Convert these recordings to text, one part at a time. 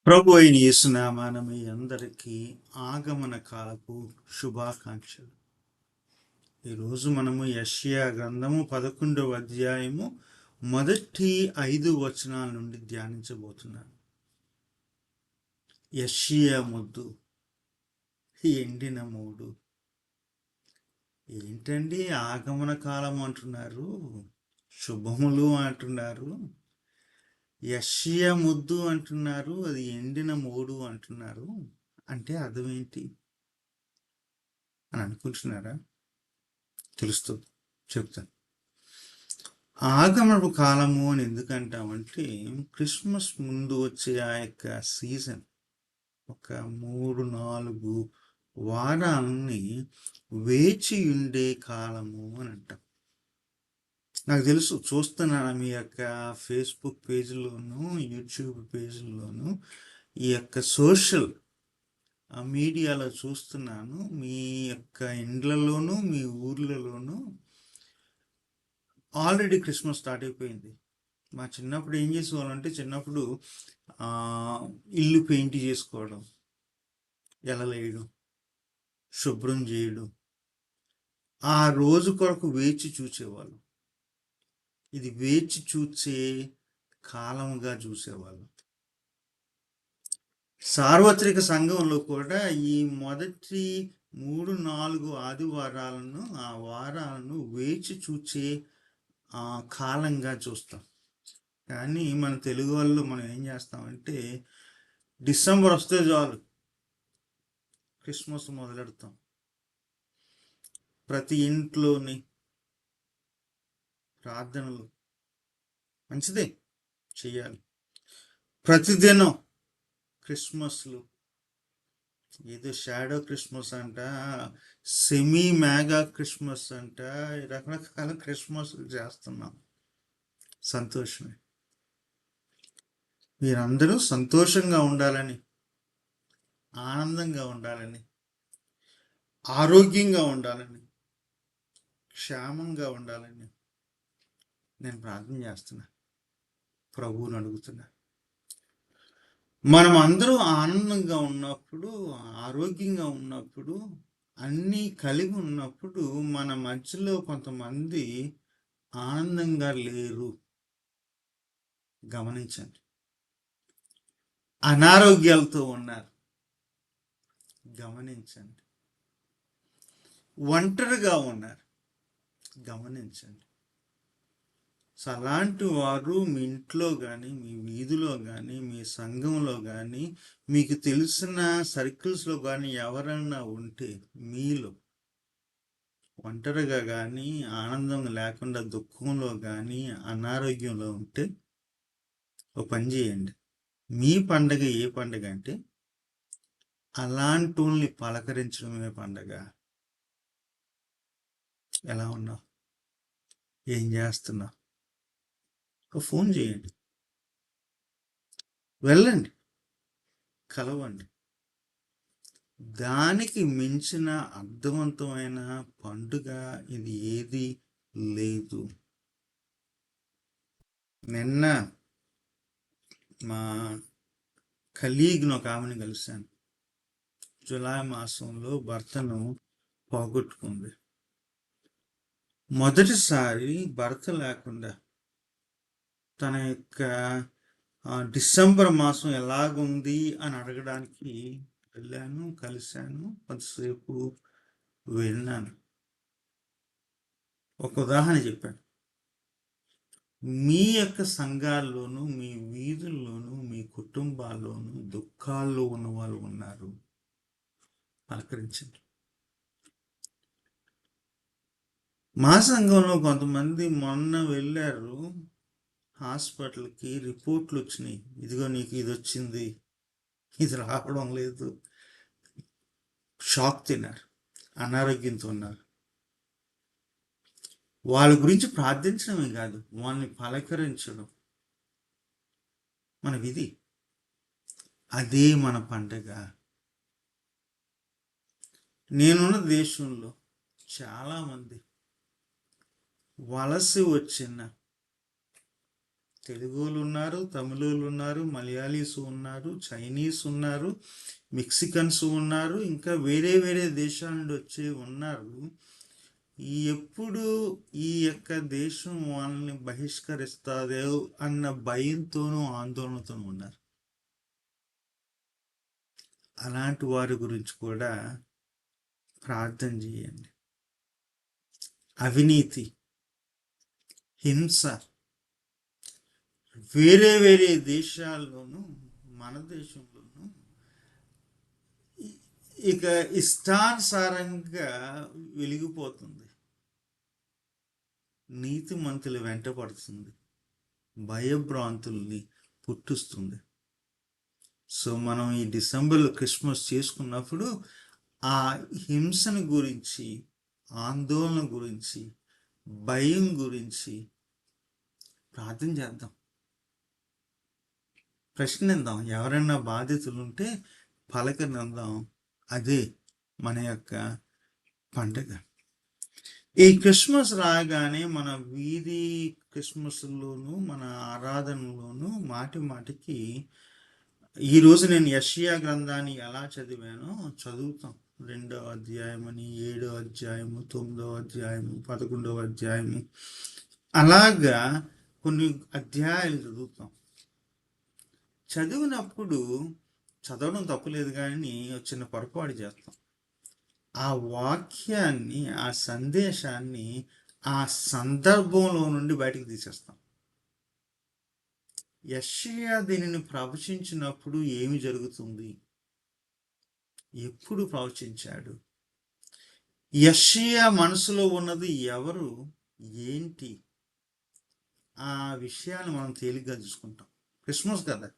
ప్రభు అయిన యేసునామాన మీ అందరికీ ఆగమన కాలపు శుభాకాంక్షలు. ఈరోజు మనము యెషయా గ్రంథము 11వ అధ్యాయము మొదటి 5 వచనాల నుండి ధ్యానించబోతున్నాను. యెషయా ముద్దు, ఎండిన మూడు. ఏంటండి ఆగమన కాలం అంటున్నారు, శుభములు అంటున్నారు, యెషయా ముద్దు అంటున్నారు, అది ఎండిన మూడు అంటున్నారు. అంటే అర్థం ఏంటి అని అనుకుంటున్నారా? తెలుస్తుంది, చెప్తాను. ఆగమనపు కాలము అని ఎందుకంటామంటే క్రిస్మస్ ముందు వచ్చే ఆ యొక్క సీజన్, ఒక 3-4 వారాలని వేచి ఉండే కాలము అని అంటాం. నాకు తెలుసు, చూస్తున్నాను మీ యొక్క ఫేస్బుక్ పేజీలోను, యూట్యూబ్ పేజీలోను, ఈ యొక్క సోషల్ మీడియాలో చూస్తున్నాను. మీ యొక్క ఇండ్లలోనూ మీ ఊర్లలోనూ ఆల్రెడీ క్రిస్మస్ స్టార్ట్ అయిపోయింది. మా చిన్నప్పుడు ఏం చేసేవాళ్ళంటే, చిన్నప్పుడు ఇల్లు పెయింట్ చేసుకోవడం, ఎలలేయడం, శుభ్రం చేయడం, ఆ రోజు కొరకు వేచి చూసేవాళ్ళు. ఇది వేచి చూసే కాలంగా చూసేవాళ్ళు. సార్వత్రిక సంఘంలో కూడా ఈ మొదటి 3-4 ఆదివారాలను, ఆ వారాలను వేచి చూచే కాలంగా చూస్తాం. కానీ మన తెలుగు వాళ్ళు మనం ఏం చేస్తామంటే, డిసెంబర్ వస్తే చాలు క్రిస్మస్ మొదలెడతాం. ప్రతి ఇంట్లోని ప్రార్థనలు మంచిదే, చెయ్యాలి. ప్రతిదినం క్రిస్మస్లు, ఏదో షాడో క్రిస్మస్ అంట, సెమీ మేగా క్రిస్మస్ అంట, రకరకాల క్రిస్మస్లు చేస్తున్నాం. సంతోషమే. మీరందరూ సంతోషంగా ఉండాలని, ఆనందంగా ఉండాలని, ఆరోగ్యంగా ఉండాలని, క్షేమంగా ఉండాలని నేను ప్రార్థన చేస్తున్నా, ప్రభువుని అడుగుతున్నా. మనం అందరూ ఆనందంగా ఉన్నప్పుడు, ఆరోగ్యంగా ఉన్నప్పుడు, అన్నీ కలిగి ఉన్నప్పుడు మన మధ్యలో కొంతమంది ఆనందంగా లేరు. గమనించండి. అనారోగ్యాలతో ఉన్నారు, గమనించండి. ఒంటరిగా ఉన్నారు, గమనించండి. సో అలాంటి వారు మీ ఇంట్లో కానీ, మీ వీధిలో కానీ, మీ సంఘంలో కానీ, మీకు తెలిసిన సర్కిల్స్లో కానీ ఎవరైనా ఉంటే, మీలో ఒంటరిగా కానీ, ఆనందం లేకుండా దుఃఖంలో కానీ, అనారోగ్యంలో ఉంటే ఒక పని చేయండి. మీ పండగ ఏ పండగ అంటే అలాంటి వాళ్ళని పలకరించడమే పండగ. ఎలా ఉన్నావు, ఏం చేస్తున్నావు, ఒక ఫోన్ చేయండి, వెళ్ళండి, కలవండి. దానికి మించిన అర్థవంతమైన పండుగ ఇది ఏది లేదు. నిన్న మా కలీగ్ను ఒక ఆమెను కలిశాను. జులై మాసంలో భర్తను పోగొట్టుకుంది. మొదటిసారి భర్త లేకుండా తన యొక్క డిసెంబర్ మాసం ఎలాగుంది అని అడగడానికి వెళ్ళాను, కలిశాను, కొంతసేపు విన్నాను. ఒక ఉదాహరణ చెప్పాను. మీ యొక్క సంఘాల్లోనూ, మీ వీధుల్లోనూ, మీ కుటుంబాల్లోనూ దుఃఖాల్లో ఉన్న వాళ్ళు ఉన్నారు, పలకరించండి. మా సంఘంలో కొంతమంది మొన్న వెళ్ళారు హాస్పిటల్కి, రిపోర్ట్లు వచ్చినాయి, ఇదిగో నీకు ఇది వచ్చింది, ఇది రావడం లేదు. షాక్ తిన్నారు, అనారోగ్యంతో ఉన్నారు. వాళ్ళ గురించి ప్రార్థించడమే కాదు, వాళ్ళని పలకరించడం మన విధి. అదే మన పండగ. నేనున్న దేశంలో చాలామంది వలస వచ్చిన తెలుగోళ్ళు ఉన్నారు, తమిళోళ్ళు ఉన్నారు, మలయాళీస్ ఉన్నారు, చైనీస్ ఉన్నారు, మెక్సికన్స్ ఉన్నారు, ఇంకా వేరే వేరే దేశాల నుండి వచ్చి ఉన్నారు. ఎప్పుడు ఈ యొక్క దేశం వాళ్ళని బహిష్కరిస్తాదో అన్న భయంతోనూ ఆందోళనతోనూ ఉన్నారు. అలాంటి వారి గురించి కూడా ప్రార్థన చేయండి. అవినీతి, హింస వేరే వేరే దేశాల్లోనూ మన దేశంలోనూ ఇక ఇష్టానుసారంగా వెలిగిపోతుంది. నీతిమంతులు వెంటపడుతుంది, భయభ్రాంతుల్ని పుట్టిస్తుంది. సో మనం ఈ డిసెంబర్లో క్రిస్మస్ చేసుకున్నప్పుడు ఆ హింసను గురించి, ఆందోళన గురించి, భయం గురించి ప్రార్థన చేద్దాం, ప్రశ్నిద్దాం. ఎవరైనా బాధితులు ఉంటే పలకనిద్దాం. అదే మన యొక్క పండుగ. ఈ క్రిస్మస్ రాగానే మన వీధి క్రిస్మస్లోను, మన ఆరాధనలోను మాటి మాటికి ఈరోజు నేను యెషయా గ్రంథాన్ని ఎలా చదివానో చదువుతాం. 2వ అధ్యాయమని, 7వ అధ్యాయము, 9వ అధ్యాయము, 11వ అధ్యాయము, అలాగా కొన్ని అధ్యాయాలు చదువుతాం. చదివినప్పుడు చదవడం తప్పులేదు, కానీ చిన్న పొరపాటు చేస్తాం. ఆ వాక్యాన్ని, ఆ సందేశాన్ని ఆ సందర్భంలో నుండి బయటకు తీసేస్తాం. యెషయా దీనిని ప్రవచించినప్పుడు ఏమి జరుగుతుంది, ఎప్పుడు ప్రవచించాడు, యెషయా మనసులో ఉన్నది ఎవరు, ఏంటి, ఆ విషయాన్ని మనం తేలిగ్గా చూసుకుంటాం. క్రిస్మస్ కదా,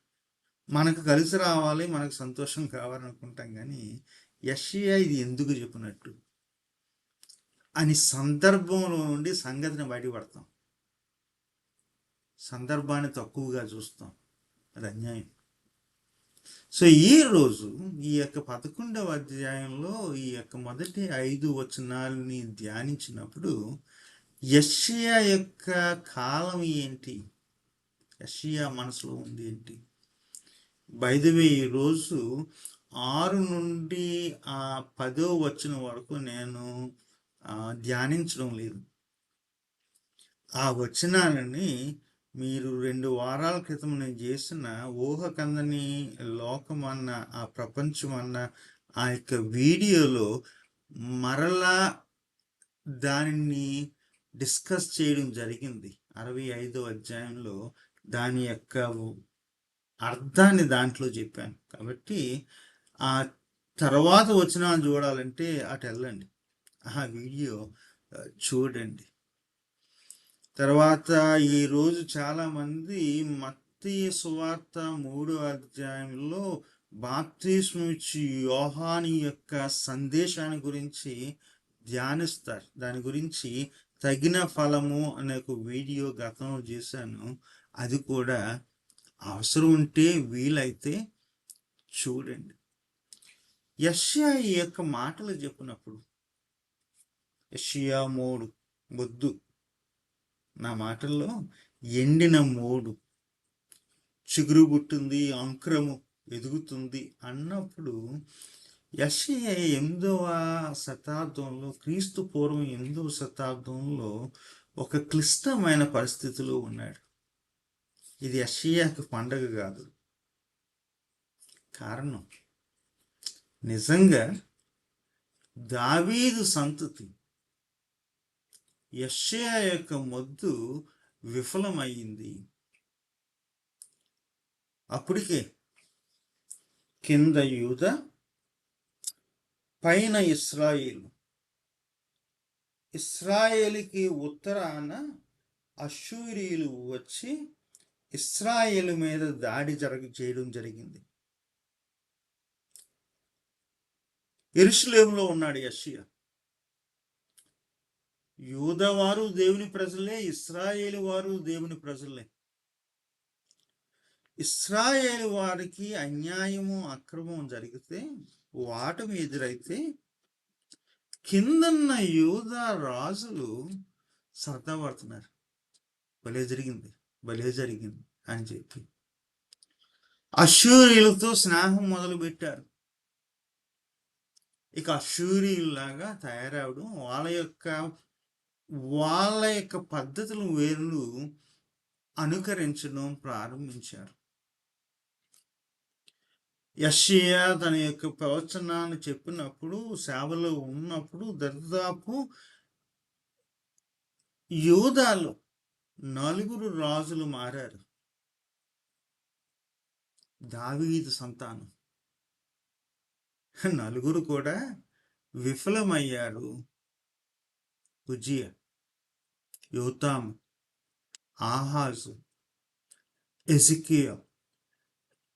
మనకు కలిసి రావాలి, మనకు సంతోషం కావాలనుకుంటాం, కానీ యెషయా ఇది ఎందుకు చెప్పినట్టు అని సందర్భంలో నుండి సంగతిని బయటపడతాం. సందర్భాన్ని తక్కువగా చూస్తాం, అది అన్యాయం. సో ఈరోజు ఈ యొక్క 11వ అధ్యాయంలో ఈ యొక్క మొదటి 5 వచనాలని ధ్యానించినప్పుడు యెషయా యొక్క కాలం ఏంటి, యెషయా మనసులో ఉంది ఏంటి. బై ది వే ఈరోజు 6 నుండి 10వ వచనం వరకు నేను ధ్యానించడం లేదు. ఆ వచనాలని మీరు 2 వారాల క్రితం నేను చేసిన ఊహకందని లోకం అన్న, ఆ ప్రపంచం అన్న ఆ యొక్క వీడియోలో మరలా దానిని డిస్కస్ చేయడం జరిగింది. 65వ అధ్యాయంలో దాని యొక్క అర్థాన్ని దాంట్లో చెప్పాను. కాబట్టి ఆ తర్వాత వచనాలు చూడాలంటే అటు వెళ్ళండి, ఆ వీడియో చూడండి. తర్వాత ఈరోజు చాలామంది మత్తయి సువార్త 3వ అధ్యాయంలో బాప్తిస్మం ఇచ్చి యోహాను యొక్క సందేశాన్ని గురించి ధ్యానిస్తారు. దాని గురించి తగిన ఫలము అనే ఒక వీడియో గతంలో చేశాను. అది కూడా అవసరం ఉంటే వీలైతే చూడండి. యెషయా ఈ యొక్క మాటలు చెప్పినప్పుడు, యెషయా 3 వద్దు, నా మాటల్లో ఎండిన మోడు, చిగురు పుట్టింది, అంకురము ఎదుగుతుంది అన్నప్పుడు యెషయా 8వ శతాబ్దంలో, క్రీస్తు పూర్వం 8వ శతాబ్దంలో ఒక క్లిష్టమైన పరిస్థితిలో ఉన్నాడు. ఇది యెషయాకి పండగ కాదు. కారణం, నిజంగా దావీదు సంతతి యెషయా యొక్క మొద్దు విఫలమయ్యింది. అప్పటికే కింద యూద, పైన ఇశ్రాయేలు. ఇశ్రాయేలుకి ఉత్తరాన అష్షూరీయులు వచ్చి ఇశ్రాయేలు మీద దాడి చేయడం జరిగింది. యెరూషలేములో ఉన్నాడు యెషయా. యూదవారు దేవుని ప్రజలే, ఇశ్రాయేలు వారు దేవుని ప్రజలే. ఇశ్రాయేలు వారికి అన్యాయము, అక్రమం జరిగితే, వాటమి ఎదురైతే కిందన్న యూద రాజులు సరదా పడుతున్నారు. భలే జరిగింది, భలే జరిగింది. అని చెప్పి అష్షూరీయులతో స్నేహం మొదలు పెట్టారు. ఇక అష్షూరీయుల్లాగా తయారవడం, వాళ్ళ యొక్క పద్ధతులు వేరు అనుకరించడం ప్రారంభించారు. యెషయా తన యొక్క ప్రవచనాన్ని చెప్పినప్పుడు, సేవలో ఉన్నప్పుడు దాదాపు యూదాలో 4 రాజులు మారారు. దావీదు సంతానం 4 కూడా విఫలమయ్యారు. ఉజ్జియా, యోతాము, ఆహాజు,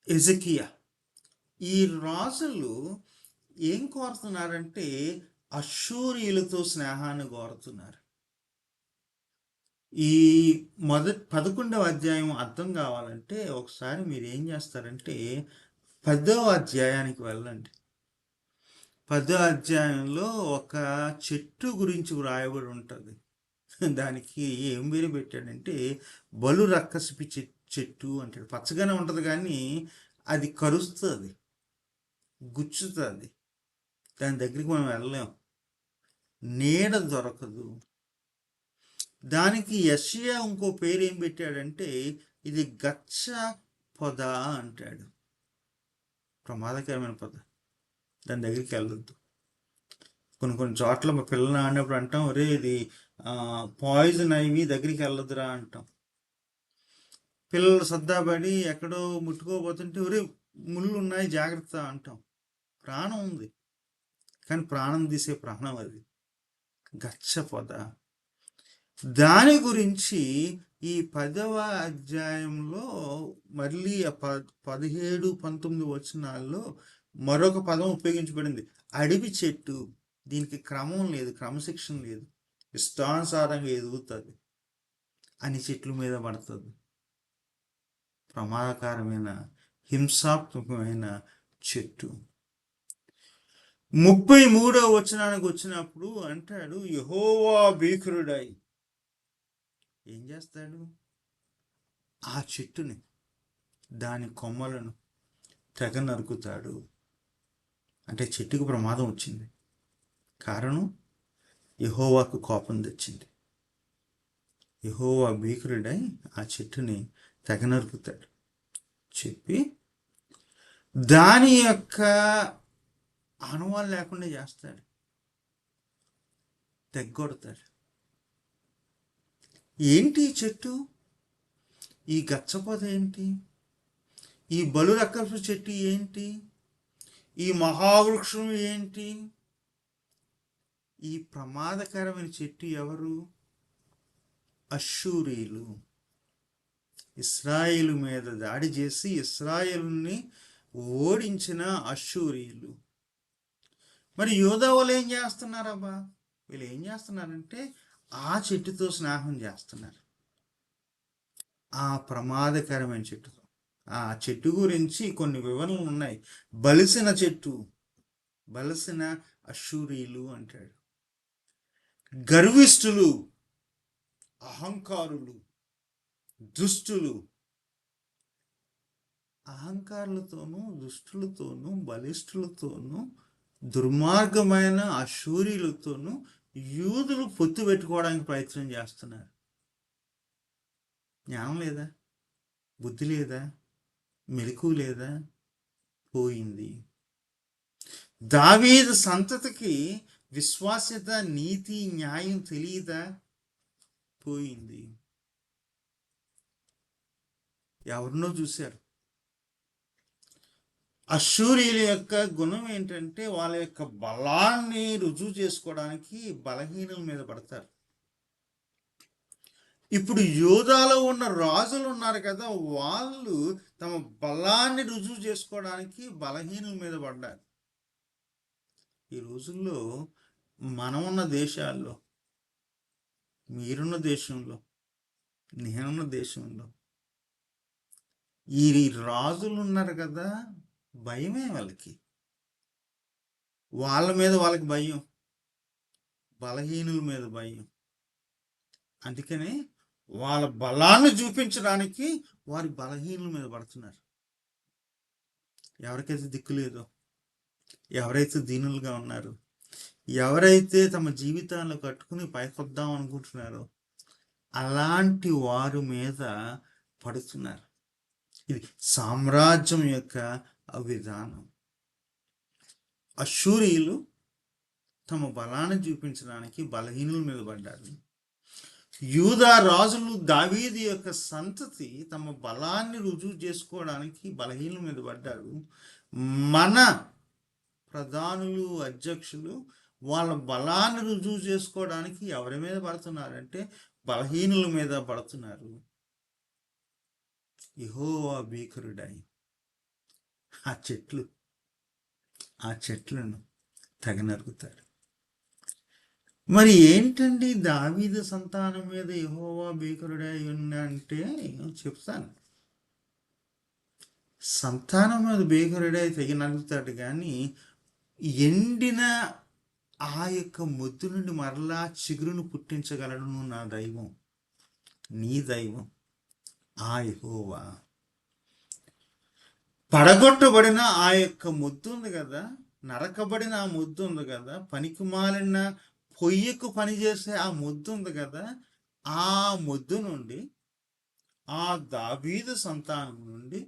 ఎజెకియా. ఈ రాజులు ఏం కోరుతున్నారంటే అష్షూరీయులతో స్నేహాన్ని కోరుతున్నారు. ఈ 11వ అధ్యాయం అర్థం కావాలంటే ఒకసారి మీరు ఏం చేస్తారంటే 10వ అధ్యాయానికి వెళ్ళండి. 10వ అధ్యాయంలో ఒక చెట్టు గురించి వ్రాయబడి ఉంటుంది. దానికి ఏం పేరు పెట్టాడంటే బలు రక్కసిపి చెట్టు అంటాడు. పచ్చగానే ఉంటుంది కానీ అది కరుస్తుంది, గుచ్చుతుంది. దాని దగ్గరికి మనం వెళ్ళలేం, నీడ దొరకదు. దానికి యెషయా ఇంకో పేరు ఏం పెట్టాడంటే ఇది గచ్చ పొద అంటాడు. ప్రమాదకరమైన పొద, దాని దగ్గరికి వెళ్ళొద్దు. కొన్ని చోట్ల మా పిల్లలు ఆడినప్పుడు అంటాం, ఒరే ఇది పాయిజన్ అయ్యి దగ్గరికి వెళ్ళొద్దురా అంటాం. పిల్లలు సర్దాపడి ఎక్కడో ముట్టుకోబోతుంటే ఒరే ముళ్ళు ఉన్నాయి జాగ్రత్త అంటాం. ప్రాణం ఉంది కానీ ప్రాణం తీసే ప్రాణం అది గచ్చ పొద. దాని గురించి ఈ 10వ అధ్యాయంలో మళ్ళీ 17, 19 వచనాల్లో మరొక పదం ఉపయోగించబడింది, అడవి చెట్టు. దీనికి క్రమం లేదు, క్రమశిక్షణ లేదు, ఇష్టానుసారంగా ఎదుగుతుంది, అని చెట్ల మీద పడుతుంది. ప్రమాదకరమైన హింసాత్మకమైన చెట్టు. 33వ వచనానికి వచ్చినప్పుడు అంటాడు, యెహోవా భీకరుడై ఏం చేస్తాడు? ఆ చెట్టుని, దాని కొమ్మలను తెగ నరుకుతాడు. అంటే చెట్టుకు ప్రమాదం వచ్చింది. కారణం యెహోవాకు కోపం తెచ్చింది. యెహోవా భీకరుడై ఆ చెట్టుని తెగ నరుకుతాడు చెప్పి దాని యొక్క ఆనవాళ్ళు లేకుండా చేస్తాడు, తెగ్గొడతాడు. ఏంటి చెట్టు? ఈ గచ్చపొద ఏంటి? ఈ బలు రక్కసు చెట్టు ఏంటి? ఈ మహావృక్షం ఏంటి? ఈ ప్రమాదకరమైన చెట్టు ఎవరు? అష్షూరీయులు. ఇశ్రాయేలు మీద దాడి చేసి ఇశ్రాయేలుని ఓడించిన అష్షూరీయులు. మరి యూదా వాళ్ళు ఏం చేస్తున్నారబ్బా? వీళ్ళు ఏం చేస్తున్నారంటే ఆ చెట్టుతో స్నేహం చేస్తున్నారు, ఆ ప్రమాదకరమైన చెట్టుతో. ఆ చెట్టు గురించి కొన్ని వివరణలు ఉన్నాయి. బలిసిన చెట్టు, బలిసిన అష్షూరీయులు అంటాడు. గర్విష్ఠులు, అహంకారులు, దుష్టులు. అహంకారులతోనూ దుష్టులతోనూ బలిష్ఠులతోనూ దుర్మార్గమైన అష్షూరీయులతోనూ యూదులు పొత్తు పెట్టుకోవడానికి ప్రయత్నం చేస్తున్నారు. జ్ఞానం లేదా? బుద్ధి లేదా? మెలకువ లేదా? పోయింది. దావీదు సంతతికి విశ్వాస్యత, నీతి, న్యాయం తెలియదా? పోయింది. ఎవరినో చూశారు. అష్షూరీయుల యొక్క గుణం ఏంటంటే వాళ్ళ యొక్క బలాన్ని రుజువు చేసుకోవడానికి బలహీనుల మీద పడతారు. ఇప్పుడు యూదాలో ఉన్న రాజులు ఉన్నారు కదా, వాళ్ళు తమ బలాన్ని రుజువు చేసుకోవడానికి బలహీనుల మీద పడ్డారు. ఈ రోజుల్లో మనమున్న దేశాల్లో, మీరున్న దేశంలో, నేనున్న దేశంలో ఈ రాజులు ఉన్నారు కదా, భయమే వాళ్ళకి. వాళ్ళ మీద వాళ్ళకి భయం, బలహీనుల మీద భయం. అందుకనే వాళ్ళ బలాన్ని చూపించడానికి వారి బలహీనుల మీద పడుతున్నారు. ఎవరికైతే దిక్కు లేదో, ఎవరైతే దీనులుగా ఉన్నారో, ఎవరైతే తమ జీవితాలను కట్టుకుని పైకొద్దాం అనుకుంటున్నారో అలాంటి వారి మీద పడుతున్నారు. ఇది సామ్రాజ్యం యొక్క విధానం. అష్షూరీయులు తమ బలాన్ని చూపించడానికి బలహీనుల మీద పడ్డారు. యూదా రాజులు దావీదు యొక్క సంతతి తమ బలాన్ని రుజువు చేసుకోవడానికి బలహీనుల మీద పడ్డారు. మన ప్రధానులు, అధ్యక్షులు వాళ్ళ బలాన్ని రుజువు చేసుకోవడానికి ఎవరి మీద పడుతున్నారంటే బలహీనుల మీద పడుతున్నారు. యెహోవా భీకరుడై ఆ చెట్లను తెగ నరుకుతాడు. మరి ఏంటండి దావీదు సంతానం మీద యెహోవా భీకరుడై అంటే చెప్తాను. సంతానం మీద భీకరుడై తెగ నరుకుతాడు, కానీ ఎండిన ఆ యొక్క మొద్దు నుండి మరలా చిగురును పుట్టించగలడు నా దైవం, నీ దైవం ఆ యెహోవా. పడగొట్టబడిన ఆ యొక్క మొద్దు ఉంది కదా, నరకబడిన ఆ మొద్దు ఉంది కదా, పనికిమాలిన పొయ్యకు పనిచేసే ఆ మొద్దు ఉంది కదా, ఆ మొద్దు నుండి, ఆ దావీదు సంతానం నుండి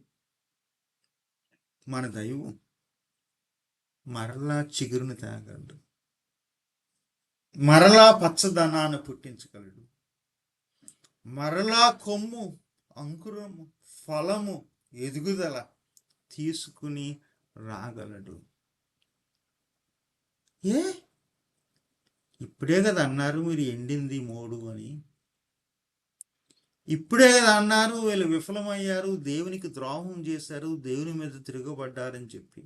మన దైవం మరలా చిగురును తేగలడు, మరలా పచ్చదనాన్ని పుట్టించగలడు, మరలా కొమ్ము, అంకురము, ఫలము, ఎదుగుదల తీసుకుని రాగలడు. ఇప్పుడే కదా అన్నారు మీరు ఎండింది మోడు అని, ఇప్పుడే కదా అన్నారు వీళ్ళు విఫలమయ్యారు, దేవునికి ద్రోహం చేశారు, దేవుని మీద తిరగబడ్డారని చెప్పి.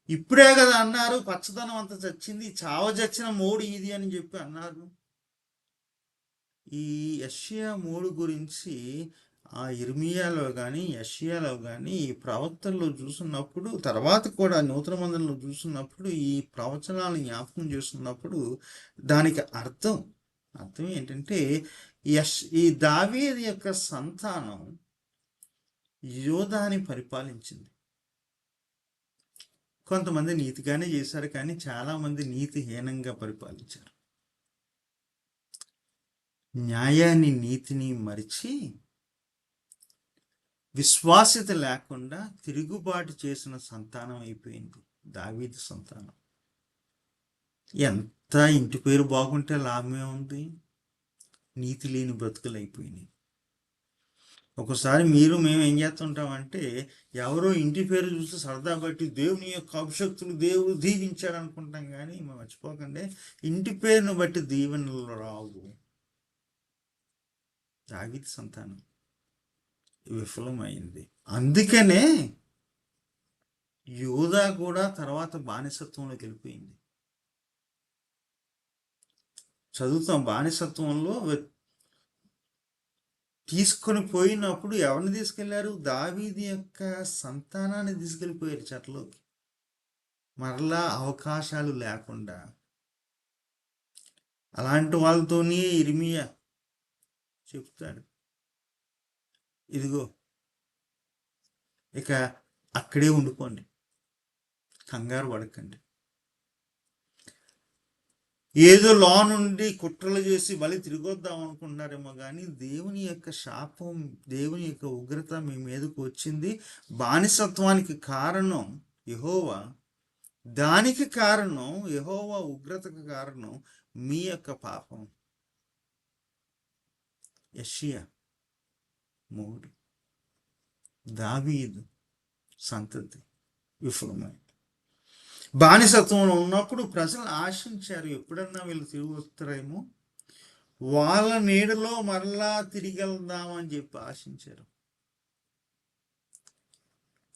ఇప్పుడే కదా అన్నారు పచ్చదనం అంతా చచ్చింది, చావజచ్చిన మోడు ఇది అని చెప్పి అన్నారు. ఈ యెషయా 3 గురించి ఆ ఇర్మియాలో కానీ యెషయాలో కానీ ఈ ప్రవక్తల్లో చూస్తున్నప్పుడు, తర్వాత కూడా నూతన మందిరంలో చూస్తున్నప్పుడు, ఈ ప్రవచనాలను జ్ఞాపకం చేస్తున్నప్పుడు దానికి అర్థం ఏంటంటే ఈ దావీదు యొక్క సంతానం యోధాని పరిపాలించింది. కొంతమంది నీతిగానే చేశారు, కానీ చాలామంది నీతిహీనంగా పరిపాలించారు. న్యాయాన్ని, నీతిని మరిచి విశ్వాస్యత లేకుండా తిరుగుబాటు చేసిన సంతానం అయిపోయింది దావీదు సంతానం. ఎంత ఇంటి పేరు బాగుంటే లాభమే ఉంది, నీతి లేని బ్రతుకులు అయిపోయినాయి. ఒకసారి మేము ఏం చేస్తుంటామంటే, ఎవరో ఇంటి పేరు చూస్తే సరదా బట్టి దేవుని యొక్క అభిషక్తులు దేవుడు దీవించాడు అనుకుంటాం, కానీ మేము మర్చిపోకండి ఇంటి పేరును బట్టి దీవెనలు రావు. దావీదు సంతానం విఫలమైంది. అందుకనే యూదా కూడా తర్వాత బానిసత్వంలోకి వెళ్ళిపోయింది. చదువుతాం, బానిసత్వంలో తీసుకొని పోయినప్పుడు ఎవరిని తీసుకెళ్లారు? దావీదు యొక్క సంతానాన్ని తీసుకెళ్ళిపోయారు చెట్లోకి, మరలా అవకాశాలు లేకుండా. అలాంటి వాళ్ళతోనే ఇర్మియా చెప్తాడు, ఇదిగో ఇక అక్కడే ఉండిపోండి, కంగారు పడకండి. ఏదో లో నుండి కుట్రలు చేసి మళ్ళీ తిరిగొద్దాం అనుకుంటున్నారేమో, కానీ దేవుని యొక్క శాపం, దేవుని యొక్క ఉగ్రత మీ మీదకు వచ్చింది. బానిసత్వానికి కారణం యెహోవా, దానికి కారణం యెహోవా ఉగ్రతకు కారణం మీ యొక్క పాపం. యెషయా 3. దావీదు సంతతి విఫలమైంది. బానిసత్వంలో ఉన్నప్పుడు ప్రజలు ఆశించారు, ఎప్పుడన్నా వీళ్ళు తిరిగి వస్తారేమో, వాళ్ళ నీడలో మరలా తిరిగి వెళ్దామని చెప్పి ఆశించారు.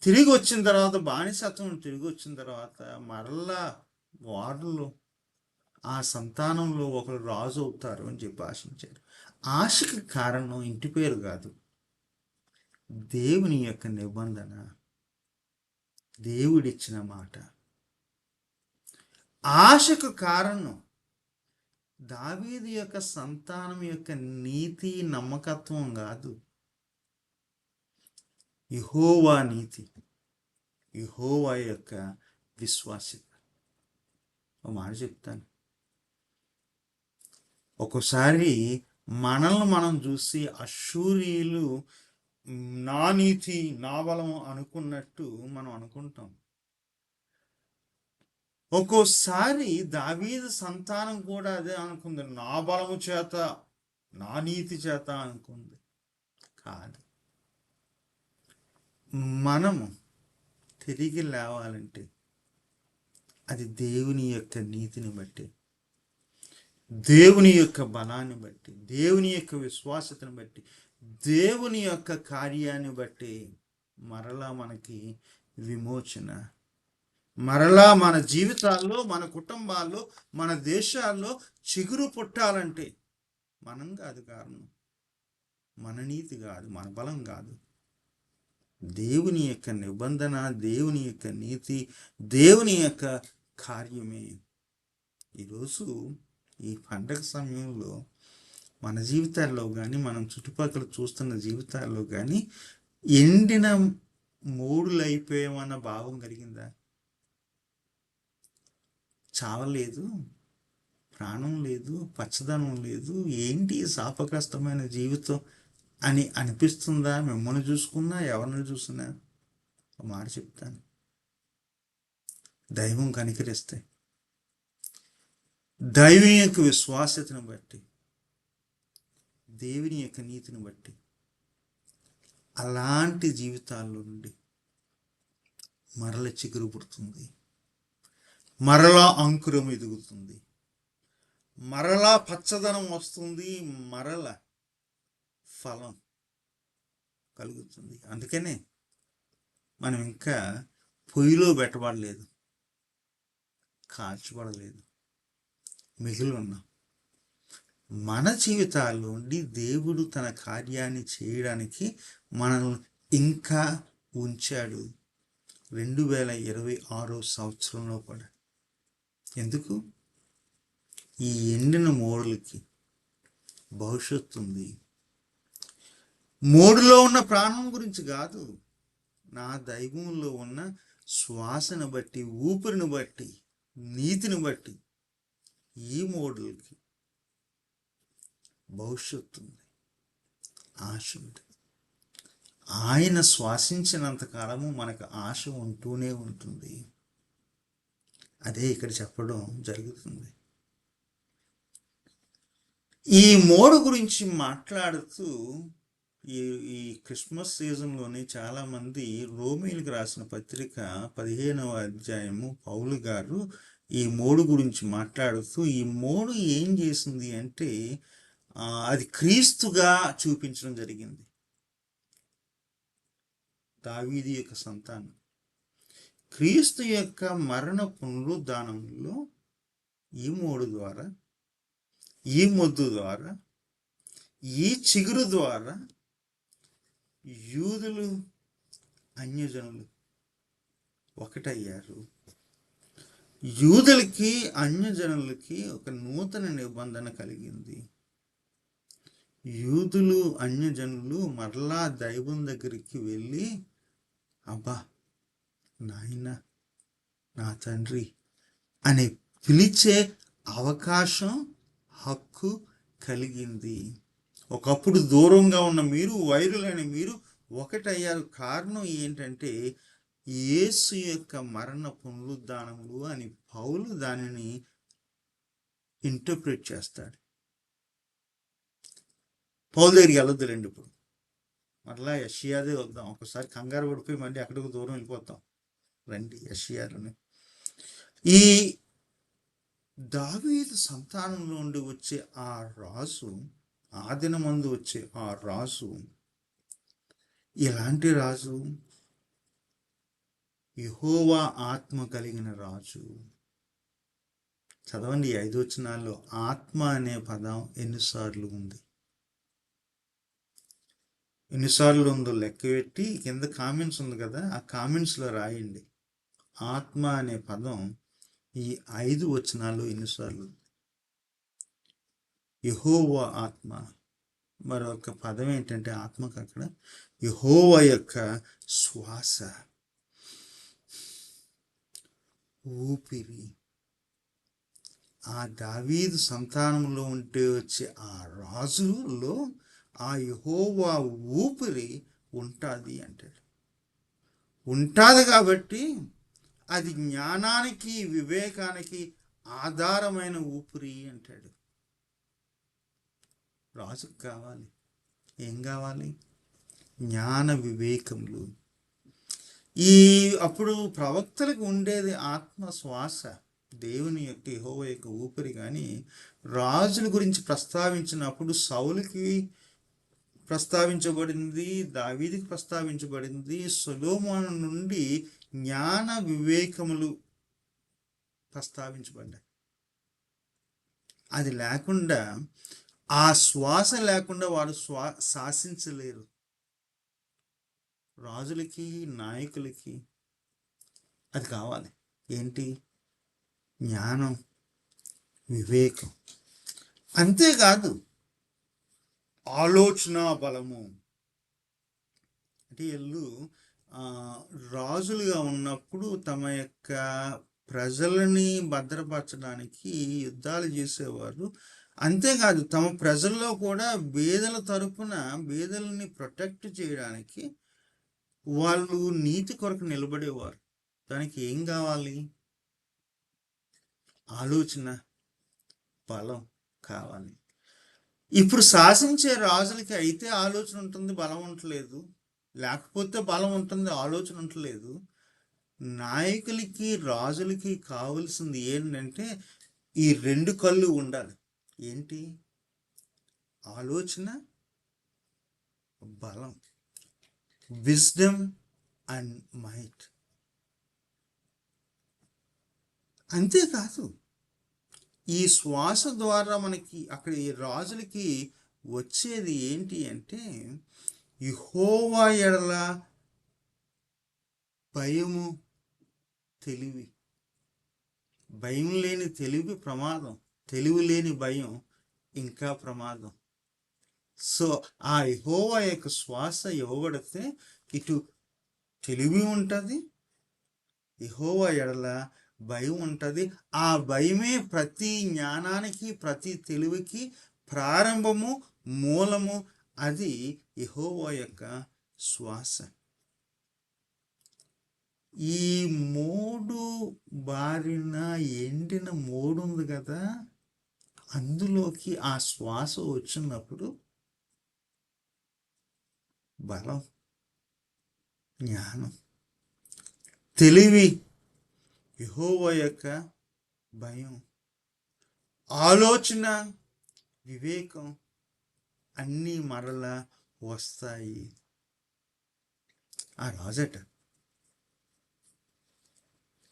తిరిగి వచ్చిన తర్వాత, బానిసత్వం తిరిగి వచ్చిన తర్వాత మరలా వారిలో ఆ సంతానంలో ఒకరు రాజు అవుతారు అని చెప్పి ఆశించారు. ఆశకి కారణం ఇంటి పేరు కాదు, దేవుని యొక్క నిబంధన, దేవుడిచ్చిన మాట. ఆశకు కారణం దావీదు యొక్క సంతానం యొక్క నీతి, నమ్మకత్వం కాదు. యెహోవా నీతి, యెహోవా యొక్క విశ్వాస్యత. ఒక మాట చెప్తాను, ఒక్కోసారి మనల్ని మనం చూసి అశూరీయులు నా నీతి నా బలము అనుకున్నట్టు మనం అనుకుంటాం. ఒక్కోసారి దావీదు సంతానం కూడా అదే అనుకుంది, నా బలము చేత నా నీతి చేత అనుకుంది. కాదు, మనము తిరిగి లేవాలంటే అది దేవుని యొక్క నీతిని బట్టి, దేవుని యొక్క బలాన్ని బట్టి, దేవుని యొక్క విశ్వాసతను బట్టి, దేవుని యొక్క కార్యాన్ని బట్టి మరలా మనకి విమోచన, మరలా మన జీవితాల్లో, మన కుటుంబాల్లో, మన దేశాల్లో చిగురు పుట్టాలంటే మనం కాదు కారణం, మన నీతి కాదు, మన బలం కాదు, దేవుని యొక్క నిబంధన, దేవుని యొక్క నీతి, దేవుని యొక్క కార్యమే. ఈరోజు ఈ పండగ సమయంలో మన జీవితాల్లో కానీ, మనం చుట్టుపక్కల చూస్తున్న జీవితాల్లో కానీ ఎండిన మూడులు అయిపోయామన్న భావం కలిగిందా? చావలేదు, ప్రాణం లేదు, పచ్చదనం లేదు, ఏంటి శాపగ్రస్తమైన జీవితం అని అనిపిస్తుందా? మిమ్మల్ని చూసుకున్నా, ఎవరిని చూసినా ఒక మాట చెప్తాను, దైవం కనికరిస్తే, దైవం యొక్క విశ్వాసతను బట్టి, దేవుని యొక్క నీతిని బట్టి అలాంటి జీవితాల్లో నుండి మరల చిగురు పుడుతుంది, మరలా అంకురం ఎదుగుతుంది, మరలా పచ్చదనం వస్తుంది, మరల ఫలం కలుగుతుంది. అందుకనే మనం ఇంకా పొయ్యిలో పెట్టబడలేదు, కాల్చబడలేదు, మిగిలి ఉన్నాం. మన జీవితాల్లో నుండి దేవుడు తన కార్యాన్ని చేయడానికి మనల్ని ఇంకా ఉంచాడు 2026 సంవత్సరంలో కూడా. ఎందుకు? ఈ ఎండిన మోడులకి భవిష్యత్తు ఉంది. మోడులో ఉన్న ప్రాణం గురించి కాదు, నా దైవంలో ఉన్న శ్వాసను బట్టి, ఊపిరిని బట్టి, నీతిని బట్టి ఈ మోడులకి భవిష్యత్తు ఉంది, ఆశ ఉంది. ఆయన శ్వాసించినంత కాలము మనకు ఆశ ఉంటూనే ఉంటుంది. అదే ఇక్కడ చెప్పడం జరుగుతుంది. ఈ మోడు గురించి మాట్లాడుతూ ఈ క్రిస్మస్ సీజన్లోనే చాలామంది రోమీయులకు రాసిన పత్రిక 15వ అధ్యాయము పౌలు గారు ఈ మోడు గురించి మాట్లాడుతూ, ఈ మోడు ఏం చేసింది అంటే అది క్రీస్తుగా చూపించడం జరిగింది. దావీదు యొక్క సంతానం క్రీస్తు యొక్క మరణ పునరుద్ధానంలో ఈ మోడు ద్వారా, ఈ మొద్దు ద్వారా, ఈ చిగురు ద్వారా యూదులు అన్యజనులు ఒకటయ్యారు. యూదులకి అన్యజనులకి ఒక నూతన నిబంధన కలిగింది. యూదులు అన్యజనులు మరలా దైవం దగ్గరికి వెళ్ళి, అబ్బా నాయన, నా తండ్రి అని పిలిచే అవకాశం, హక్కు కలిగింది. ఒకప్పుడు దూరంగా ఉన్న మీరు, వైరులైన మీరు ఒకటయ్యారు. కారణం ఏంటంటే యేసు యొక్క మరణ పునరుద్ధానములు అని పౌలు దానిని ఇంటర్ప్రిట్ చేస్తాడు. పౌలు దగ్గరికి వెళ్ళొద్దులేండి, ఇప్పుడు మరలా యెషయాదే వద్దాం. ఒకసారి కంగారు పడిపోయి మళ్ళీ అక్కడికి దూరం వెళ్ళిపోతాం. రండి యెషయాలోనే. ఈ దావీదు సంతానం నుండి వచ్చే ఆ రాజు, ఆ దినమందు వచ్చే ఆ రాజు ఎలాంటి రాజు? యెహోవా ఆత్మ కలిగిన రాజు. చదవండి 5 వచనాల్లో ఆత్మ అనే పదం ఎన్నిసార్లు ఉంది, ఎన్నిసార్లు ఉందో లెక్క పెట్టి కింద కామెంట్స్ ఉంది కదా, ఆ కామెంట్స్లో రాయండి. ఆత్మ అనే పదం ఈ 5 వచనాల్లో ఎన్నిసార్లు? యెహోవా ఆత్మ, మరొక పదం ఏంటంటే ఆత్మకు అక్కడ యెహోవా యొక్క శ్వాస, ఊపిరి. ఆ దావీదు సంతానంలో ఉంటే వచ్చే ఆ రాజులో ఆ యెహోవా ఊపిరి ఉంటుంది అంటాడు. ఉంటుంది కాబట్టి అది జ్ఞానానికి వివేకానికి ఆధారమైన ఊపిరి అంటాడు. రాజుకు కావాలి, ఏం కావాలి? జ్ఞాన వివేకములు. అప్పుడు ప్రవక్తలకు ఉండేది ఆత్మ శ్వాస, దేవుని యొక్క యెహోవా యొక్క ఊపిరి. కానీ రాజుల గురించి ప్రస్తావించినప్పుడు సౌలుకి ప్రస్తావించబడింది, దావీదుకి ప్రస్తావించబడింది, సొలొమోను నుండి జ్ఞాన వివేకములు ప్రస్తావించబడ్డాయి. అది లేకుండా, ఆ శ్వాస లేకుండా వారు శాసించలేరు. రాజులకి, నాయకులకి అది కావాలి. ఏంటి? జ్ఞానం, వివేకం. అంతేకాదు ఆలోచన బలము. అంటే వీళ్ళు రాజులుగా ఉన్నప్పుడు తమ యొక్క ప్రజలని భద్రపరచడానికి యుద్ధాలు చేసేవారు. అంతేకాదు తమ ప్రజల్లో కూడా బేదల తరపున బేదలని ప్రొటెక్ట్ చేయడానికి వాళ్ళు నీతి కొరకు నిలబడేవారు. దానికి ఏం కావాలి? ఆలోచన బలం కావాలి. ఇప్పుడు శాసించే రాజులకి అయితే ఆలోచన ఉంటుంది, బలం ఉండలేదు. లేకపోతే బలం ఉంటుంది, ఆలోచన ఉండలేదు. నాయకులకి, రాజులకి కావలసింది ఏంటంటే ఈ రెండు కళ్ళు ఉండాలి. ఏంటి? ఆలోచన, బలం, విజ్డమ్ అండ్ మైట్. అంతేకాదు ఈ శ్వాస ద్వారా మనకి అక్కడ ఈ రాజులకి వచ్చేది ఏంటి అంటే యెహోవా ఎడల భయము, తెలివి. భయం లేని తెలివి ప్రమాదం, తెలివి లేని భయం ఇంకా ప్రమాదం. సో ఆ యెహోవా యొక్క శ్వాస ఇవ్వబడితే ఇటు తెలివి ఉంటుంది, యెహోవా ఎడల భయం ఉంటుంది. ఆ భయమే ప్రతి జ్ఞానానికి, ప్రతి తెలివికి ప్రారంభము, మూలము. అది యెహోవా యొక్క శ్వాస. ఈ మోడు బారిన ఎండిన మోడు ఉంది కదా, అందులోకి ఆ శ్వాస వచ్చినప్పుడు బలం, జ్ఞానం, తెలివి, యెహోవా యొక్క భయం, ఆలోచన, వివేకం అన్నీ మరలా వస్తాయి. ఆ రాజట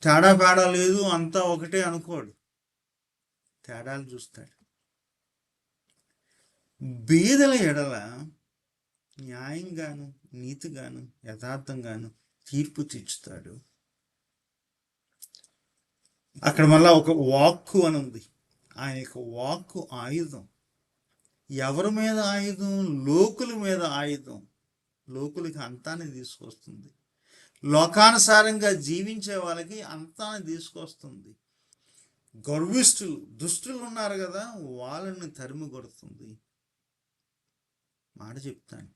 తేడా లేదు, అంతా ఒకటే అనుకోడు, తేడాలు చూస్తాడు. బీదల ఎడల న్యాయంగాను, నీతిగాను, యథార్థంగాను తీర్పు తీర్చుతాడు. అక్కడ మళ్ళా ఒక వాక్కు అని ఉంది. ఆయన యొక్క వాక్కు ఆయుధం. ఎవరి మీద ఆయుధం? లోకుల మీద ఆయుధం. లోకులకి అంతాన్ని తీసుకొస్తుంది. లోకానుసారంగా జీవించే వాళ్ళకి అంతాన్ని తీసుకొస్తుంది. గర్విష్ఠులు, దుష్టులు ఉన్నారు కదా, వాళ్ళని తరిమి కొడుతుంది. మాట చెప్తాను,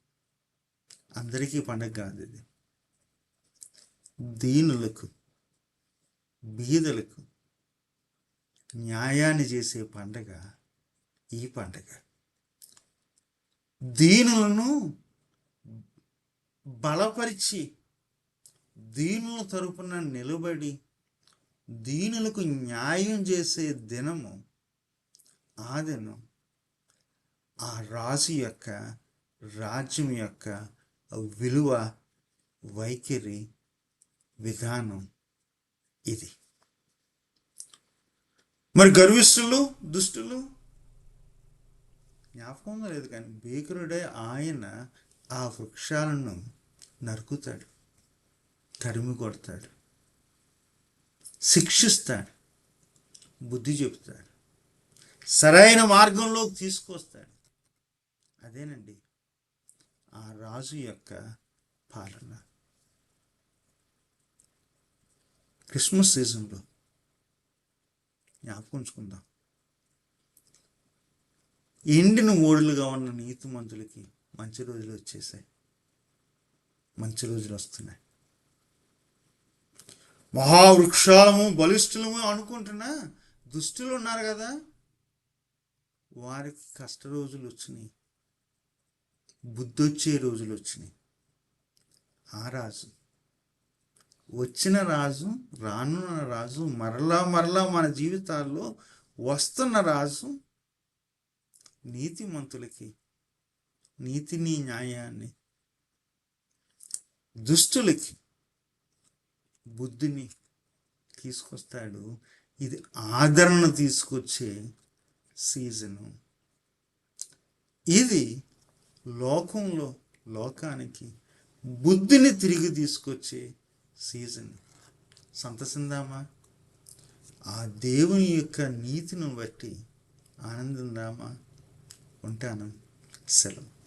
అందరికీ పండగ కాదు ఇది. దీనులకు, బీదలకు న్యాయాన్ని చేసే పండగ ఈ పండగ. దీనులను బలపరిచి, దీనుల తరపున నిలబడి, దీనులకు న్యాయం చేసే దినము ఆ దినం. ఆ రాజు యొక్క రాజ్యం యొక్క విలువ, వైఖరి, విధానం ఇది. మరి గర్విష్ఠులు, దుష్టులు జ్ఞాపకం లేదు, కానీ భీకరుడే ఆయన ఆ వృక్షాలను నరుకుతాడు, తరిమి కొడతాడు, శిక్షిస్తాడు, బుద్ధి చెబుతాడు, సరైన మార్గంలోకి తీసుకొస్తాడు. అదేనండి ఆ రాజు యొక్క పాలన. క్రిస్మస్ సీజన్లో జ్ఞాపకం ఉంచుకుందాం. ఎండిన ఓడులుగా ఉన్న నీతిమంతులకి మంచి రోజులు వచ్చేసాయి, మంచి రోజులు వస్తున్నాయి. మహావృక్షాలము బలిష్ఠులము అనుకుంటున్నా దుష్టులు ఉన్నారు కదా, వారికి కష్ట రోజులు వచ్చినాయి, బుద్ధొచ్చే రోజులు వచ్చినాయి. ఆ రాజు, వచ్చిన రాజు, రానున్న రాజు, మరలా మరలా మన జీవితాల్లో వస్తున్న రాజు నీతిమంతులకి నీతిని న్యాయాన్ని, దుష్టులకి బుద్ధిని తీసుకొస్తాడు. ఇది ఆదరణ తీసుకొచ్చే సీజను. ఇది లోకానికి బుద్ధిని తిరిగి తీసుకొచ్చే సీజన్. సంతసిందామా? ఆ దేవుని యొక్క నీతిని బట్టి ఆనందిందామా? ఉంటాను. సెలవు.